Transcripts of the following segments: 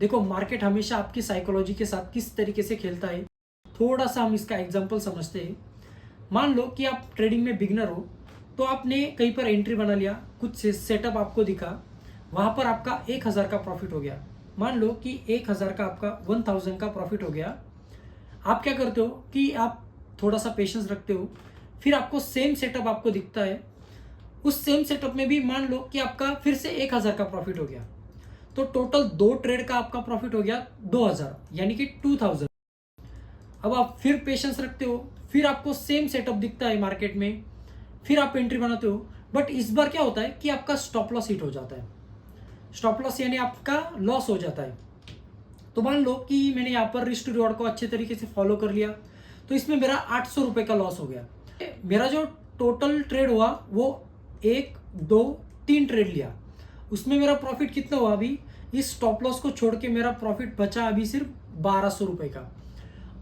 देखो, मार्केट हमेशा आपकी साइकोलॉजी के साथ किस तरीके से खेलता है, थोड़ा सा हम इसका एग्जांपल समझते हैं। मान लो कि आप ट्रेडिंग में बिगनर हो, तो आपने कहीं पर एंट्री बना लिया, कुछ सेटअप आपको दिखा, वहां पर आपका 1000 का प्रॉफिट हो गया। मान लो कि 1000 का आपका 1000 का प्रॉफिट हो गया। आप क्या करते हो कि आप थोड़ा सा पेशेंस रखते हो, फिर आपको सेम सेटअप आपको दिखता है, उस सेम सेटअप में भी मान लो कि आपका फिर से 1000 का प्रॉफिट हो गया। तो टोटल 2 ट्रेड का आपका प्रॉफिट हो गया 2000, यानी कि 2000। अब आप फिर पेशेंस रखते हो, फिर आपको सेम सेटअप दिखता है मार्केट में, फिर आप एंट्री बनाते हो। बट इस बार क्या होता है कि आपका स्टॉप लॉस हिट हो जाता है। स्टॉप लॉस यानी आपका लॉस हो जाता है। तो मान लो कि मैंने यहाँ पर रिस्क टू रिवॉर्ड को अच्छे तरीके से फॉलो कर लिया, तो इसमें मेरा 800 रुपए का लॉस हो गया। मेरा जो टोटल ट्रेड हुआ वो 1 2 3 ट्रेड लिया, उसमें मेरा प्रॉफिट कितना हुआ अभी, इस स्टॉप लॉस को छोड़ के मेरा प्रॉफिट बचा अभी सिर्फ 1200 रुपए का।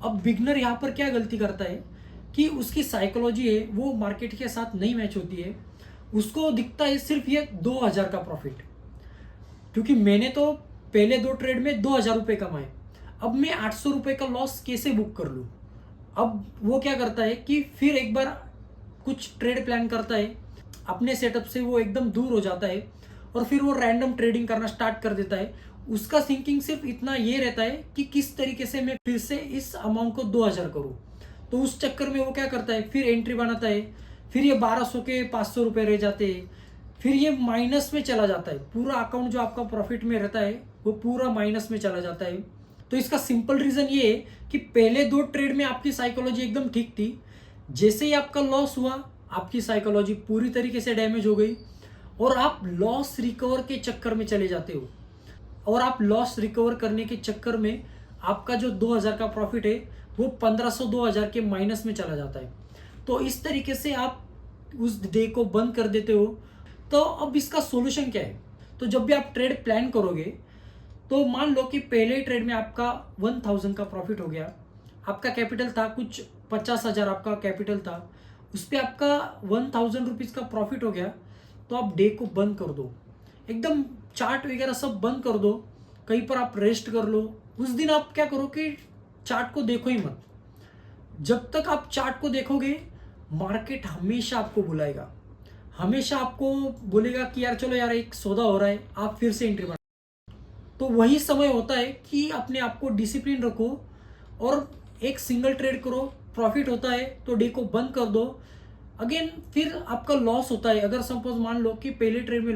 अब बिगनर यहाँ पर क्या गलती करता है कि उसकी साइकोलॉजी है वो मार्केट के साथ नहीं मैच होती है। उसको दिखता है सिर्फ ये 2000 का प्रॉफिट, क्योंकि मैंने तो पहले 2 ट्रेड में 2000 रुपये कमाए, अब मैं 800 रुपये का लॉस कैसे बुक कर लूँ। अब वो क्या करता है कि फिर एक बार कुछ ट्रेड प्लान करता है, अपने सेटअप से वो एकदम दूर हो जाता है और फिर वो रैंडम ट्रेडिंग करना स्टार्ट कर देता है। उसका थिंकिंग सिर्फ इतना ये रहता है कि किस तरीके से मैं फिर से इस अमाउंट को 2000 करूँ। तो उस चक्कर में वो क्या करता है, फिर एंट्री बनाता है, फिर ये 1200 के 500 रुपये रह जाते हैं, फिर ये माइनस में चला जाता है। पूरा अकाउंट जो आपका प्रॉफिट में रहता है वो पूरा माइनस में चला जाता है। तो इसका सिंपल रीजन ये है कि पहले 2 ट्रेड में आपकी साइकोलॉजी एकदम ठीक थी, जैसे ही आपका लॉस हुआ आपकी साइकोलॉजी पूरी तरीके से डैमेज हो गई और आप लॉस रिकवर के चक्कर में चले जाते हो। और आप लॉस रिकवर करने के चक्कर में आपका जो 2000 का प्रॉफिट है वो 1500 2000 के माइनस में चला जाता है। तो इस तरीके से आप उस डे को बंद कर देते हो। तो अब इसका सॉल्यूशन क्या है, तो जब भी आप ट्रेड प्लान करोगे, तो मान लो कि पहले ही ट्रेड में आपका 1000 का प्रॉफिट हो गया, आपका कैपिटल था कुछ 50,000, आपका कैपिटल था, उस पर आपका 1000 रुपीज़ का प्रॉफिट हो गया। तो आप डे को बंद कर दो, एकदम चार्ट वगैरह सब बंद कर दो, कहीं पर आप रेस्ट कर लो। उस दिन आप क्या करो कि चार्ट को देखो ही मत। जब तक आप चार्ट को देखोगे मार्केट हमेशा आपको बुलाएगा, हमेशा आपको बोलेगा कि यार चलो यार एक सौदा हो रहा है, आप फिर से एंट्री बना। तो वही समय होता है कि अपने आप को डिसिप्लिन रखो और एक सिंगल ट्रेड करो। प्रॉफिट होता है तो डे को बंद कर दो। अगेन फिर आपका लॉस होता है, अगर सपोज मान लो कि पहले ट्रेड में